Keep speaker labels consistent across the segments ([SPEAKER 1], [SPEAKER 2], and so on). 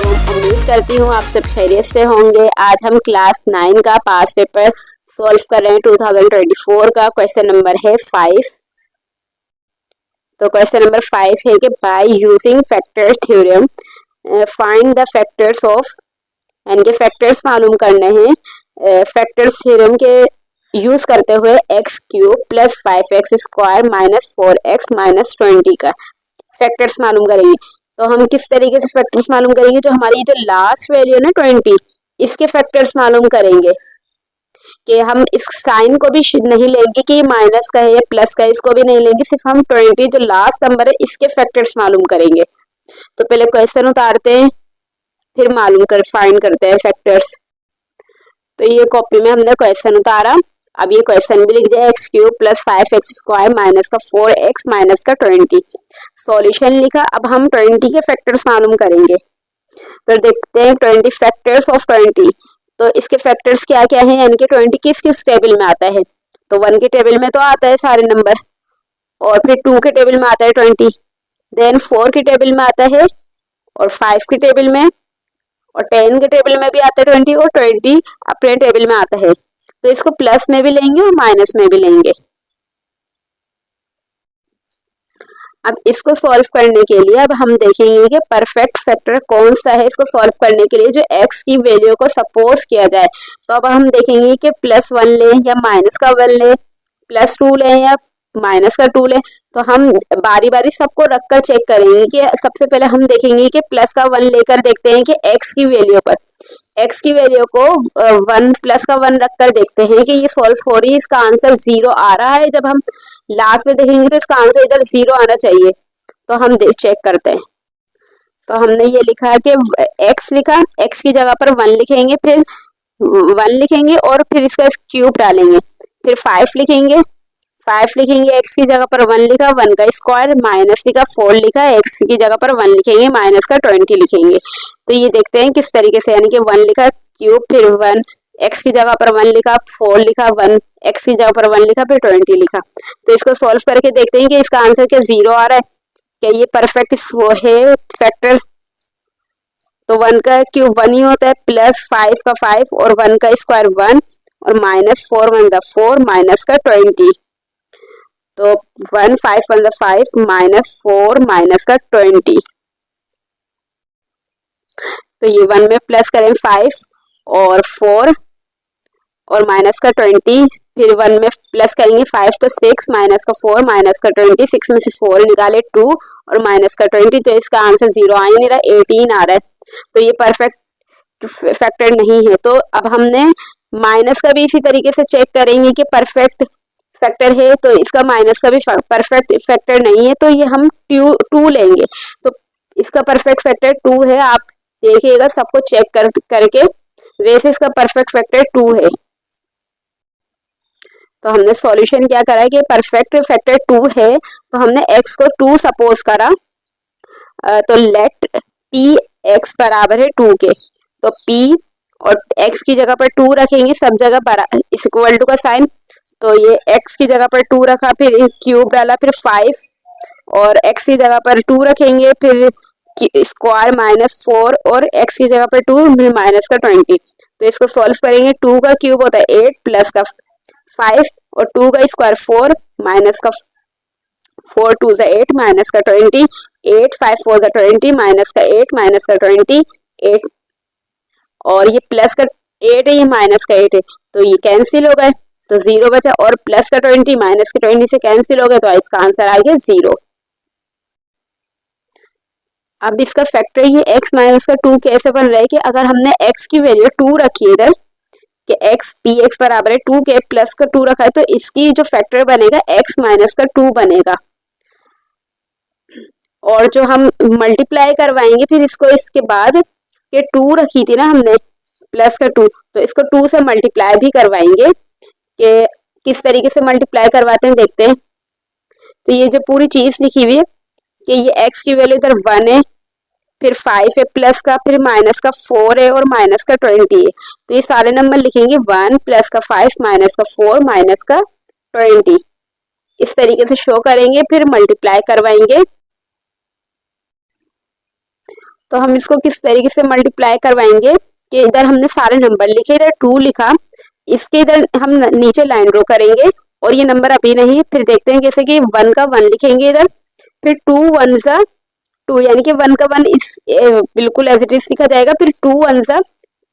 [SPEAKER 1] तो उम्मीद करती हूँ आप सब खैरियत से होंगे। आज हम क्लास 9 का पास पेपर सॉल्व कर रहे हैं 2024 का। क्वेश्चन नंबर है 5। तो क्वेश्चन नंबर 5 है कि by using factor theorem find the factors of, यानी कि फैक्टर्स मालूम करने हैं फैक्टर्स थ्योरम के यूज करते हुए x cube plus 5x square minus 4x minus 20 का फैक्टर्स मालूम करेंगे। तो हम किस तरीके से फैक्टर्स मालूम करेंगे, जो हमारी जो लास्ट वैल्यू है ना 20, इसके फैक्टर्स मालूम करेंगे। कि हम इस साइन को भी नहीं लेंगे कि माइनस का है या प्लस का है, इसको भी नहीं लेंगे, सिर्फ हम 20 जो लास्ट नंबर है इसके फैक्टर्स मालूम करेंगे। तो पहले क्वेश्चन उतारते हैं, फिर मालूम कर फाइंड करते हैं फैक्टर्स। तो ये कॉपी में हमने क्वेश्चन उतारा। अब ये क्वेश्चन भी लिख दिया, x cube plus 5x square minus का 4x माइनस का 20। सॉल्यूशन लिखा। अब हम 20 के फैक्टर्स मालूम करेंगे। तो देखते हैं 20 फैक्टर्स ऑफ 20। तो इसके फैक्टर्स क्या क्या हैं, यानी कि 20 किस किस टेबल में आता है। तो 1 के टेबल में तो आता है सारे नंबर, और फिर 2 के टेबल में आता है 20, देन 4 के टेबल में आता है, और 5 के टेबल में, और 10 के टेबल में भी आता है 20, और 20 अपने टेबल में आता है। तो इसको प्लस में भी लेंगे और माइनस में भी लेंगे। अब इसको सॉल्व करने के लिए अब हम देखेंगे कि परफेक्ट फैक्टर कौन सा है। इसको सॉल्व करने के लिए जो x की वैल्यू को सपोज किया जाए, तो अब हम देखेंगे कि +1 लें या -1 लें, +2 लें या -2 लें। तो हम बारी बारी सबको रखकर चेक करेंगे। कि सबसे पहले हम देखेंगे कि +1 लेकर देखते हैं कि x की वैल्यू पर, x की वैल्यू को 1 +1 रखकर देखते हैं कि ये सॉल्व हो रही है, इसका आंसर 0 आ रहा है। जब हम लास्ट में देखेंगे तो इसका आंसर इधर 0 आना चाहिए। तो हम चेक करते हैं। तो हमने ये लिखा है कि x लिखा, x की जगह पर 1 लिखेंगे, फिर 1 लिखेंगे और फिर इसका क्यूब डालेंगे, फिर 5 लिखेंगे, 5 लिखेंगे, x की जगह पर 1 लिखा, 1 का स्क्वायर, माइनस लिखा, 4 लिखा, x की जगह पर 1 लिखेंगे, माइनस का 20 लिखेंगे। तो ये देखते हैं किस तरीके से, यानी कि 1 लिखा क्यूब, फिर 1, x की जगह पर 1 लिखा, 4 लिखा, 1 x की जगह पर 1 लिखा, फिर 20 लिखा। तो इसको सॉल्व करके देखते हैं कि इसका आंसर क्या 0 आ रहा है, क्या ये परफेक्ट है फैक्टर। तो 1 का क्यूब 1 ही होता है, प्लस 5 का 5, और 1 का स्क्वायर 1, और माइनस 4 1 का 4, माइनस का 20। तो 1 5 1 5, -4 माइनस का 20। तो ये 1 में प्लस करें 5 और 4 और माइनस का 20, फिर 1 में प्लस करेंगे 5 तो 6, माइनस का 4 माइनस का 20, 6 में से 4 निकाले 2 और माइनस का 20। तो इसका आंसर 0 आ ही नहीं रहा, 18 आ रहा है। तो ये परफेक्ट फैक्टर नहीं है। तो अब हमने माइनस का भी इसी तरीके से चेक करेंगे कि परफेक्ट फैक्टर है, तो इसका माइनस का भी परफेक्ट फैक्टर नहीं है, तो ये हम 2 लेंगे। तो इसका परफेक्ट फैक्टर 2 है। आप देखिएगा सबको चेक करके, वैसे इसका परफेक्ट फैक्टर 2 है। तो हमने सॉल्यूशन क्या करा है कि परफेक्ट फैक्टर 2 है, तो हमने x को 2 सपोज करा। तो लेट p x बराबर है 2 के। तो p और x की जगह पर 2 रखेंगे, सब जगह इक्वल टू का साइन। तो ये x की जगह पर 2 रखा, फिर क्यूब डाला, फिर 5, और x की जगह पर 2 रखेंगे, फिर स्क्वायर -4, और x की जगह पर 2, फिर माइनस का 20। तो इसको सॉल्व करेंगे। 2 का क्यूब होता है 8, प्लस का 5, और 2 का स्क्वायर 4, माइनस का 4 2 ज़ा 8, माइनस का 20, 8 5 4 ज़ा 20, माइनस का 8, माइनस का 20, 8, और ये प्लस का 8 है, ये माइनस का 8 है, तो ये कैंसिल हो गए, तो 0 बचा, और प्लस का 20 माइनस का 20 से कैंसिल हो गए, तो इसका आंसर आ गया 0। अब इसका फैक्टर ये x माइनस का 2 कैसे बन रहा है कि अगर हमने x की वैल्यू 2 रखी है इधर, कि x p x बराबर है 2 के, प्लस का 2 रखा है, तो इसकी जो फैक्टर बनेगा x माइनस का 2 बनेगा। और जो हम मल्टीप्लाई करवाएंगे फिर इसको, इसके बाद ये 2 रखी थी ना हमने प्लस का 2, तो इसको 2 से मल्टीप्लाई भी करवाएंगे। कि किस तरीके से मल्टीप्लाई करवाते हैं देखते हैं। तो ये जो पूरी चीज लिखी हुई है कि ये x की वैल्यू इधर 1 है, फिर 5 है, प्लस का, फिर माइनस का 4 है, और माइनस का 20 है। तो ये सारे नंबर लिखेंगे 1 प्लस का 5 माइनस का 4 माइनस का 20, इस तरीके से शो करेंगे, फिर मल्टीप्लाई करवाएंगे। तो हम इसको किस तरीके से मल्टीप्लाई करवाएंगे कि इधर हमने सारे नंबर लिखे, इधर 2 लिखा, इसके इधर हम नीचे लाइन ड्रॉ करेंगे और ये नंबर अभी नहीं, फिर देखते हैं जैसे कि 1 का 1 लिखेंगे इधर, फिर 2 1 सा 2 यानी कि 1 का 1 इस बिल्कुल एज इट इज लिखा जाएगा, फिर 2 1 सा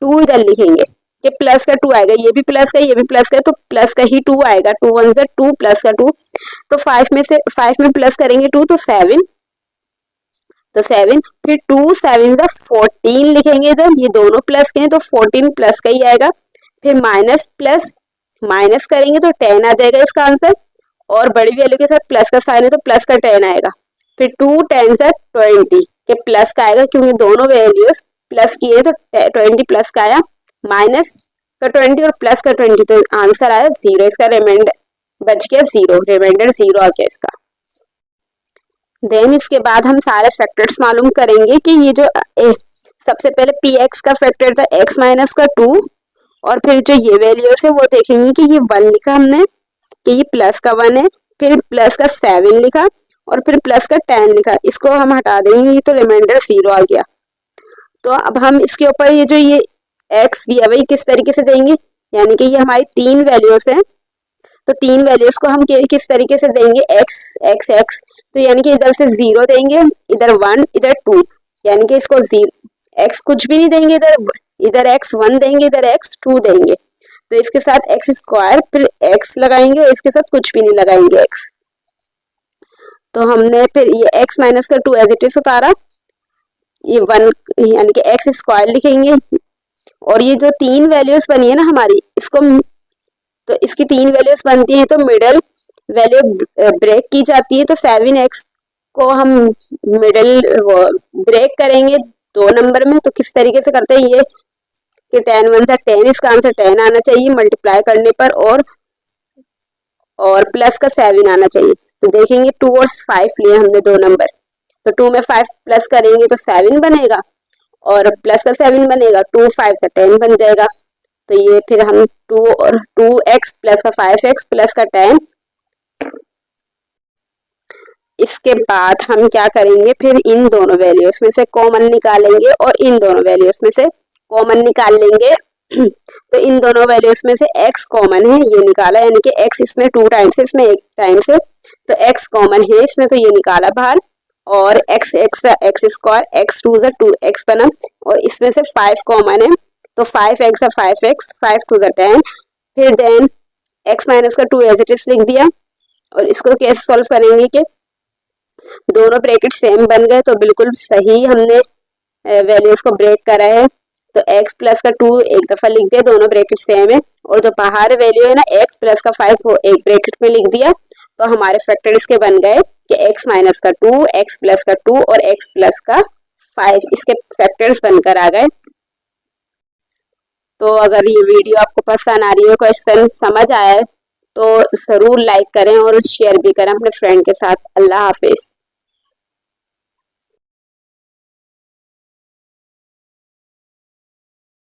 [SPEAKER 1] 2 इधर लिखेंगे कि प्लस का 2 आएगा, ये भी प्लस का ये भी प्लस का, तो प्लस का ही 2 आएगा, 2 1 सा 2 प्लस का 2, तो 5 में प्लस करेंगे 2 तो 7, तो 7, फिर 2 7 का 14 लिखेंगे इधर, ये दोनों प्लस के हैं तो 14 प्लस का ही आएगा, फिर माइनस प्लस माइनस करेंगे तो 10 आ जाएगा इसका आंसर, और बड़ी वैल्यू के साथ प्लस का साइन है तो प्लस का 10 आएगा, फिर 2 10 से 20 के प्लस का आएगा क्योंकि दोनों वैल्यूज प्लस की है तो 20 प्लस का आया, माइनस का 20 और प्लस का 20, तो आंसर आया 0, इसका रिमाइंडर बच गया 0, रिमाइंडर 0 आ गया इसका। देन इसके बाद हम सारे फैक्टर्स मालूम करेंगे कि ये जो सबसे पहले पी एक्स का फैक्टर था x माइनस का 2, और फिर जो ये वैल्यूज है वो देखेंगे कि ये 1 लिखा हमने कि ये प्लस का 1 है, फिर प्लस का 7 लिखा और फिर प्लस का 10 लिखा, इसको हम हटा देंगे तो रिमाइंडर 0 आ गया। तो अब हम इसके ऊपर ये जो ये x दिया वही किस तरीके से देंगे, यानी कि ये हमारी 3 वैल्यूज हैं, तो 3 वैल्यूज को हम किस तरीके से देंगे x x x, तो यानी कि इधर से 0 देंगे, इधर 1 इधर 2, यानी कि इसको 0 x कुछ भी नहीं देंगे, इधर x 1 देंगे, इधर x 2 देंगे, तो इसके साथ x स्क्वायर फिर x लगाएंगे और इसके साथ कुछ भी नहीं लगाएंगे x, तो हमने फिर ये x माइनस का 2 एज इट इज उतारा, ये 1 यानी कि x स्क्वायर लिखेंगे, और ये जो 3 वैल्यूज बनी है ना हमारी इसको, तो इसकी 3 वैल्यूज बनती हैं तो मिडल वैल्यू ब्रेक की जाती है, तो 7x को हम मिडल ब्रेक करेंगे 2 नंबर में, तो किस तरीके से करते हैं ये कि 10 1 सा 10, इसका आंसर 10 आना चाहिए मल्टीप्लाई करने पर, और प्लस का 7 आना चाहिए, तो देखेंगे 2 और 5 लिए हमने 2 नंबर, तो 2 में 5 प्लस करेंगे तो 7 बनेगा और प्लस का 7 बनेगा, 2 5 से 10 बन जाएगा, तो ये फिर हम 2 और 2x प्लस का 5x प्लस का 10, इसके बाद हम क्या करेंगे फिर इन दोनों वैल्यूज में से कॉमन निकालेंगे और इन दोनों वैल्यूज में से कॉमन निकाल लेंगे, तो इन दोनों वैल्यूज में से x कॉमन है ये निकाला, यानी कि x इसमें 2 टाइम्स है इसमें 1 टाइम्स है, तो x कॉमन है इसमें तो ये निकाला बाहर, और x स्क्वायर x 2 से 2x बना, और इसमें से 5 कॉमन है तो 5x 5x 5 2 से 10, फिर देन x माइनस का 2 एज इट इज लिख दिया, और इसको कैसे सॉल्व करेंगे कि दोनों ब्रैकेट सेम बन गए, तो बिल्कुल सही हमने वैल्यूज को ब्रेक करा है, तो x प्लस का 2 एक दफा लिख दिया, दोनों ब्रैकेट सेम है, और जो बाहर वैल्यू है ना x प्लस का 5 वो एक ब्रैकेट में लिख दिया, तो हमारे फैक्टर इसके बन गए कि x माइनस का 2 x प्लस का 2 और x प्लस का 5, इसके फैक्टर्स बनकर आ गए। तो अगर ये वीडियो आपको पसंद आ रही है, क्वेश्चन समझ आया है, तो ज़रूर लाइक करें और शेयर भी करें अपने फ्रेंड के साथ। अल्लाह हाफिज़।